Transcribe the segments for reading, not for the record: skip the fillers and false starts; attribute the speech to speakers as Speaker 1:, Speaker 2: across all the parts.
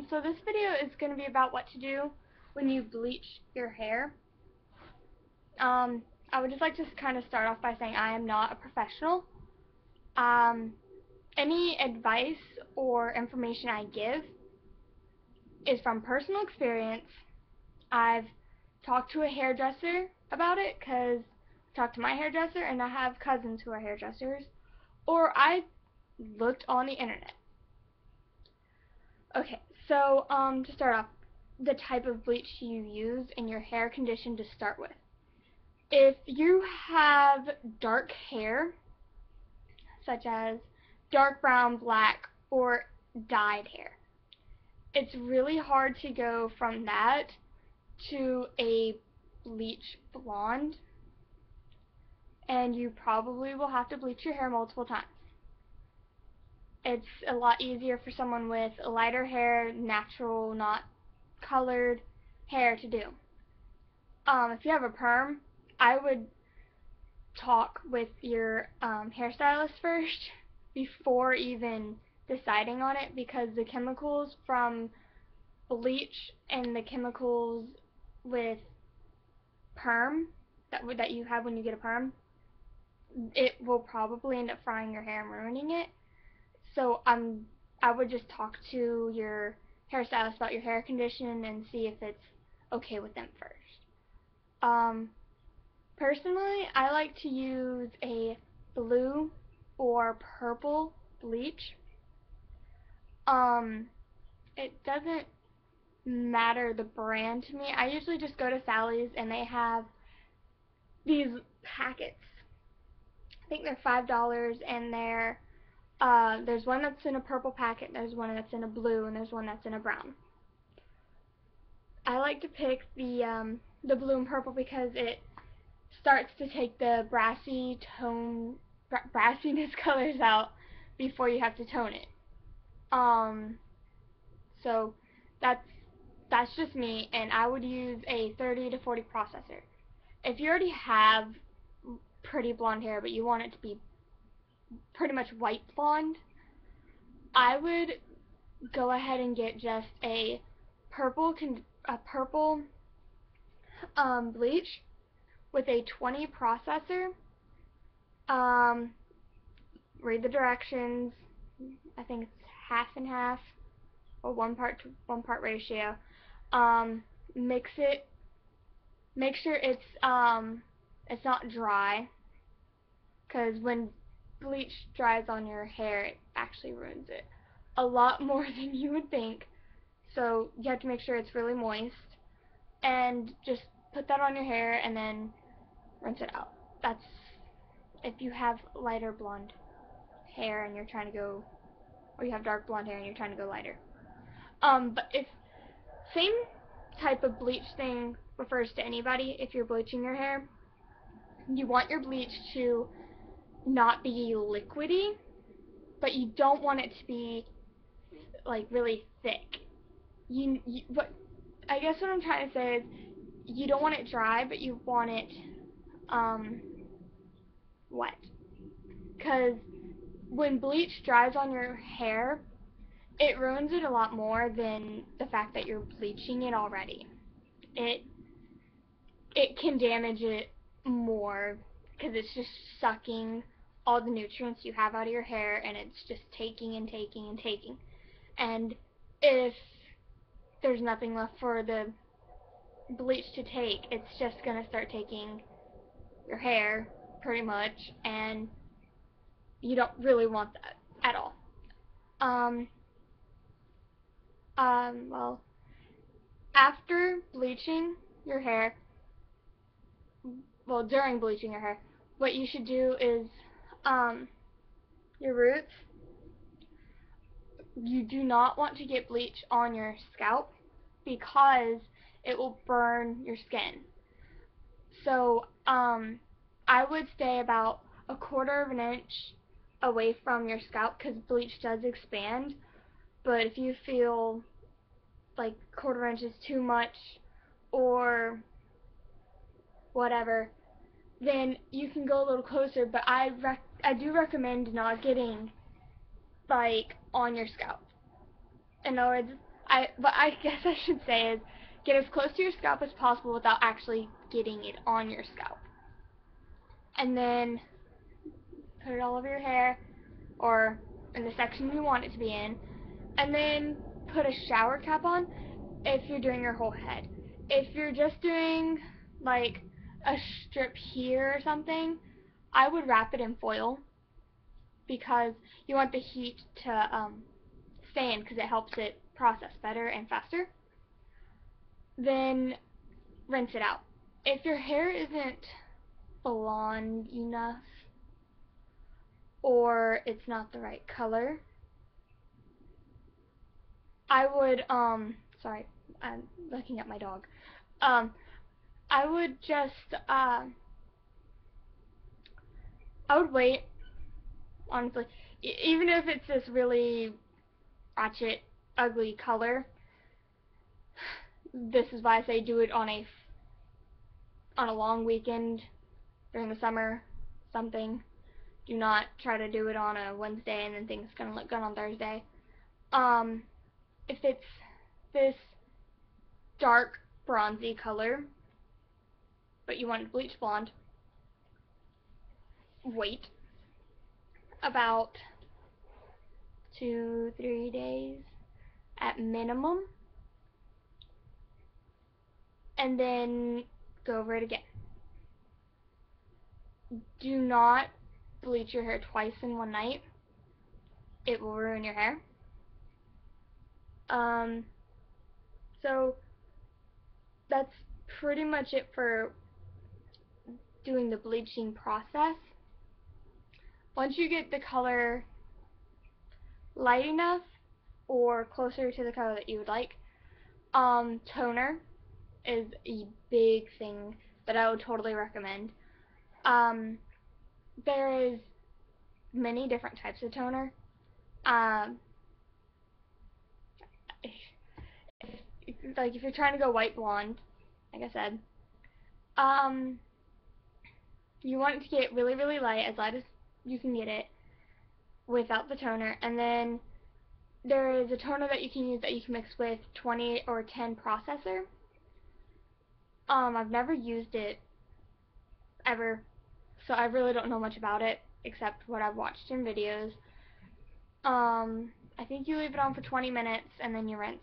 Speaker 1: So this video is going to be about what to do when you bleach your hair. I would just like to kind of start off by saying I am not a professional. Any advice or information I give is from personal experience. I've talked to a hairdresser about it because I talked to my hairdresser, and I have cousins who are hairdressers, or I looked on the internet. Okay, so to start off, the type of bleach you use in your hair condition to start with. If you have dark hair, such as dark brown, black, or dyed hair, it's really hard to go from that to a bleach blonde, and you probably will have to bleach your hair multiple times. It's a lot easier for someone with lighter hair, natural, not colored hair to do. If you have a perm, I would talk with your hairstylist first before even deciding on it, because the chemicals from bleach and the chemicals with perm that you have when you get a perm, it will probably end up frying your hair and ruining it. So I would just talk to your hairstylist about your hair condition and see if it's okay with them first. Personally, I like to use a blue or purple bleach. It doesn't matter the brand to me. I usually just go to Sally's and they have these packets. I think they're $5, and there's one that's in a purple packet, there's one that's in a blue, and there's one that's in a brown. I like to pick the blue and purple because it starts to take the brassiness colors out before you have to tone it. So that's just me, and I would use a 30 to 40 processor. If you already have pretty blonde hair but you want it to be pretty much white blonde, I would go ahead and get just a purple bleach with a 20 processor. Read the directions. I think it's half and half, or 1 to 1 ratio. Mix it. Make sure it's not dry, because when bleach dries on your hair, it actually ruins it a lot more than you would think. So you have to make sure it's really moist, and just put that on your hair and then rinse it out. That's if you have lighter blonde hair and you're trying to go, or you have dark blonde hair and you're trying to go lighter. But if same type of bleach thing refers to anybody, if you're bleaching your hair, you want your bleach to not be liquidy, but you don't want it to be like really thick. I guess what I'm trying to say is, you don't want it dry, but you want it wet. Because when bleach dries on your hair, it ruins it a lot more than the fact that you're bleaching it already. It can damage it more because it's just sucking all the nutrients you have out of your hair, and it's just taking and taking and taking. And if there's nothing left for the bleach to take, it's just going to start taking your hair pretty much, and you don't really want that at all. Well, after bleaching your hair, during bleaching your hair, what you should do is, your roots, you do not want to get bleach on your scalp because it will burn your skin. So, I would stay about 1/4 of an inch away from your scalp, because bleach does expand. But if you feel like 1/4 inch is too much, or whatever, then you can go a little closer. But I do recommend not getting like on your scalp. In other words, What I guess I should say is get as close to your scalp as possible without actually getting it on your scalp. And then put it all over your hair or in the section you want it to be in. And then put a shower cap on if you're doing your whole head. If you're just doing like a strip here or something, I would wrap it in foil because you want the heat to stay in because it helps it process better and faster. Then rinse it out. If your hair isn't blonde enough or it's not the right color, I would, sorry, I'm looking at my dog. I would just, I would wait, honestly. Even if it's this really ratchet, ugly color, this is why I say do it on a long weekend during the summer, something. Do not try to do it on a Wednesday and then things gonna look good on Thursday. If it's this dark bronzy color, but you want to bleach blonde, wait about 2-3 days at minimum, and then go over it again. Do not bleach your hair twice in one night. It will ruin your hair. So that's pretty much it for doing the bleaching process. Once you get the color light enough or closer to the color that you would like, toner is a big thing that I would totally recommend. There is many different types of toner. If you're trying to go white blonde, like I said, you want it to get really, really light as you can get it without the toner. And then there is a toner that you can use that you can mix with 20 or 10 processor. I've never used it ever, so I really don't know much about it except what I've watched in videos. I think you leave it on for 20 minutes and then you rinse.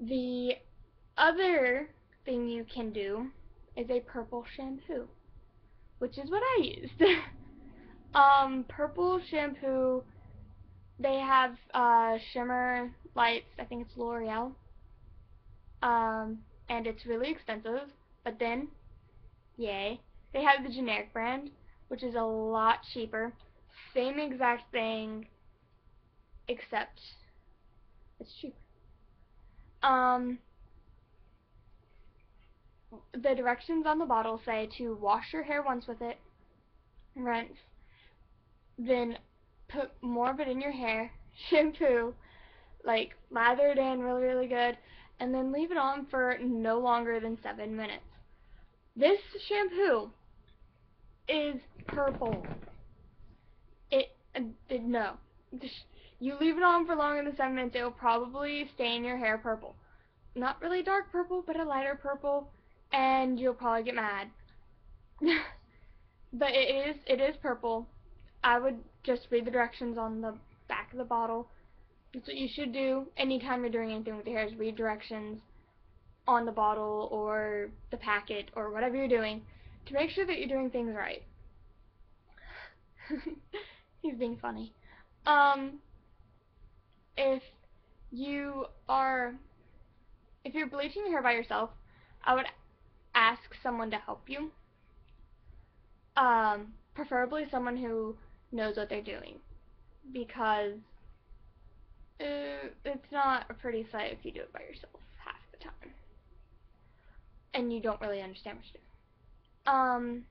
Speaker 1: The other thing you can do is a purple shampoo, which is what I used. Purple shampoo, they have shimmer lights, I think it's L'Oreal, and it's really expensive, but then, yay, they have the generic brand, which is a lot cheaper, same exact thing, except it's cheaper. The directions on the bottle say to wash your hair once with it, rinse, then put more of it in your hair, shampoo, like lather it in really, really good, and then leave it on for no longer than 7 minutes. This shampoo is purple. No. You leave it on for longer than 7 minutes, it will probably stain your hair purple. Not really dark purple, but a lighter purple, and you'll probably get mad. But it is purple. I would just read the directions on the back of the bottle. That's what you should do anytime you're doing anything with your hair, is read directions on the bottle or the packet or whatever you're doing to make sure that you're doing things right. He's being funny. If you're bleaching your hair by yourself, I would ask someone to help you. Preferably someone who knows what they're doing, because it's not a pretty sight if you do it by yourself half the time, and you don't really understand what you're doing.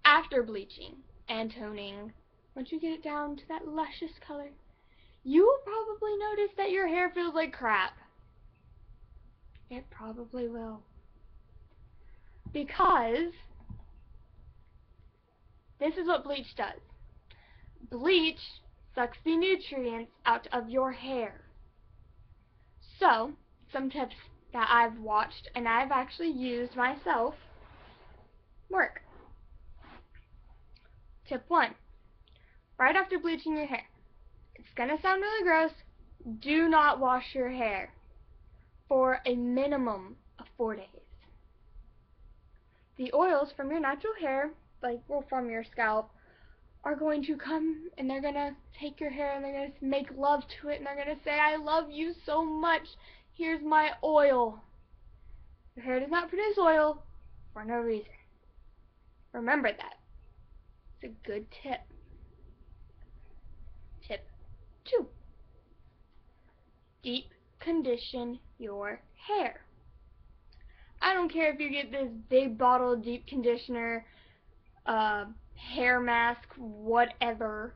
Speaker 1: After bleaching and toning, once you get it down to that luscious color, you will probably notice that your hair feels like crap. It probably will. Because this is what bleach does. Bleach sucks the nutrients out of your hair. So, some tips that I've watched and I've actually used myself work. Tip 1. Right after bleaching your hair. It's gonna sound really gross. Do not wash your hair for a minimum of 4 days. The oils from your natural hair, from your scalp, are going to come and they're gonna take your hair and they're gonna make love to it and they're gonna say, I love you so much. Here's my oil. Your hair does not produce oil for no reason. Remember that. It's a good tip. Tip 2. Deep condition your hair. I don't care if you get this big bottle of deep conditioner, hair mask, whatever.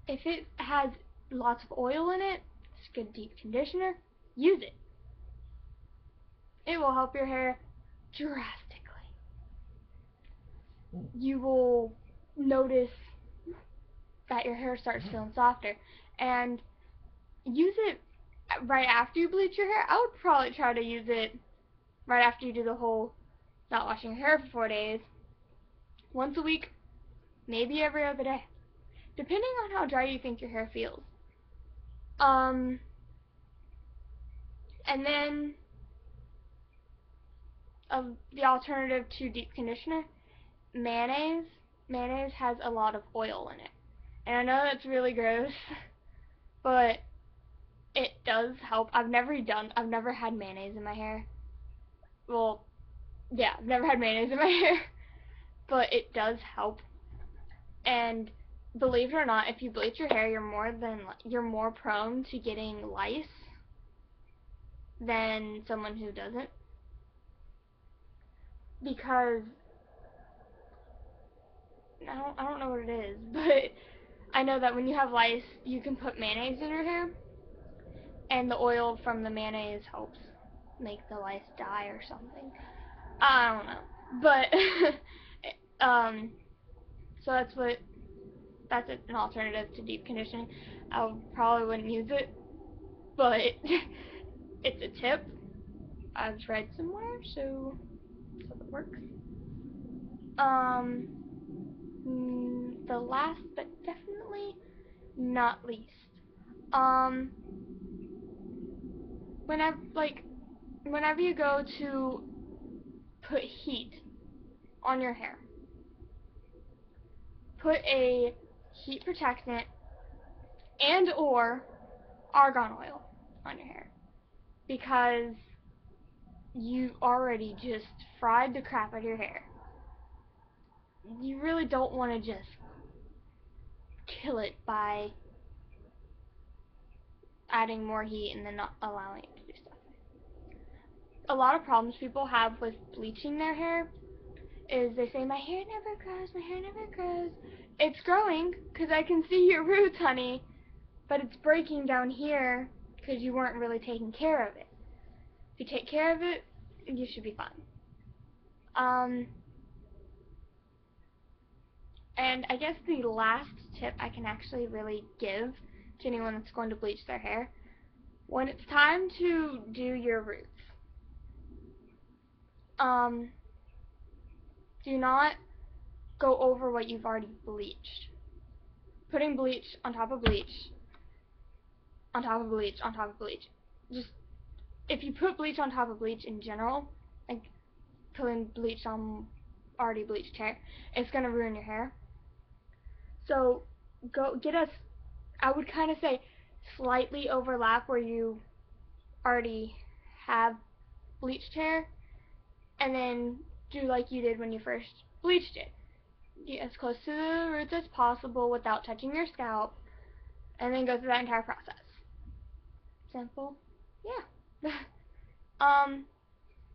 Speaker 1: If it has lots of oil in it, it's a good deep conditioner, use it. It will help your hair drastically. You will notice that your hair starts feeling softer. And use it right after you bleach your hair. I would probably try to use it right after you do the whole not washing your hair for 4 days. Once a week, maybe every other day, depending on how dry you think your hair feels. And then the alternative to deep conditioner, mayonnaise. Mayonnaise has a lot of oil in it. And I know that's really gross, but it does help. I've never had mayonnaise in my hair. Well, yeah, I've never had mayonnaise in my hair, but it does help. And believe it or not, if you bleach your hair, you're more prone to getting lice than someone who doesn't. Because I don't know what it is, but I know that when you have lice, you can put mayonnaise in your hair, and the oil from the mayonnaise helps make the lice die or something. I don't know, but so that's an alternative to deep conditioning. I probably wouldn't use it, but it's a tip I've read somewhere, so it works. The last but definitely not least, whenever you go to put heat on your hair, put a heat protectant and or argan oil on your hair, because you already just fried the crap out of your hair. You really don't want to just kill it by adding more heat and then not allowing it to do stuff. A lot of problems people have with bleaching their hair is they say, my hair never grows, my hair never grows. It's growing because I can see your roots, honey, but it's breaking down here because you weren't really taking care of it. If you take care of it, you should be fine. And I guess the last tip I can actually really give to anyone that's going to bleach their hair, when it's time to do your roots, do not go over what you've already bleached. Putting bleach on top of bleach, on top of bleach, on top of bleach. Just, if you put bleach on top of bleach in general, like putting bleach on already bleached hair, it's going to ruin your hair. So go get I would kind of say slightly overlap where you already have bleached hair, and then do like you did when you first bleached it. Get as close to the roots as possible without touching your scalp, and then go through that entire process. Simple. Yeah.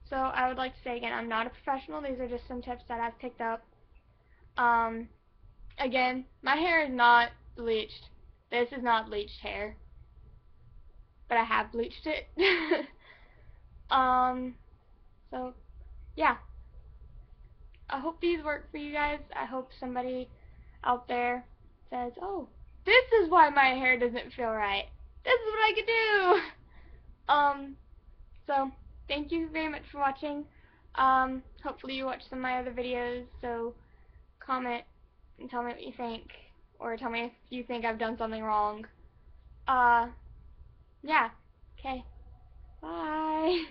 Speaker 1: So I would like to say again, I'm not a professional. These are just some tips that I've picked up. Again, my hair is not bleached. This is not bleached hair, but I have bleached it. So yeah. I hope these work for you guys. I hope somebody out there says, oh, this is why my hair doesn't feel right. This is what I could do. So thank you very much for watching. Hopefully you watch some of my other videos, so comment and tell me what you think, or tell me if you think I've done something wrong. Yeah. Okay. Bye.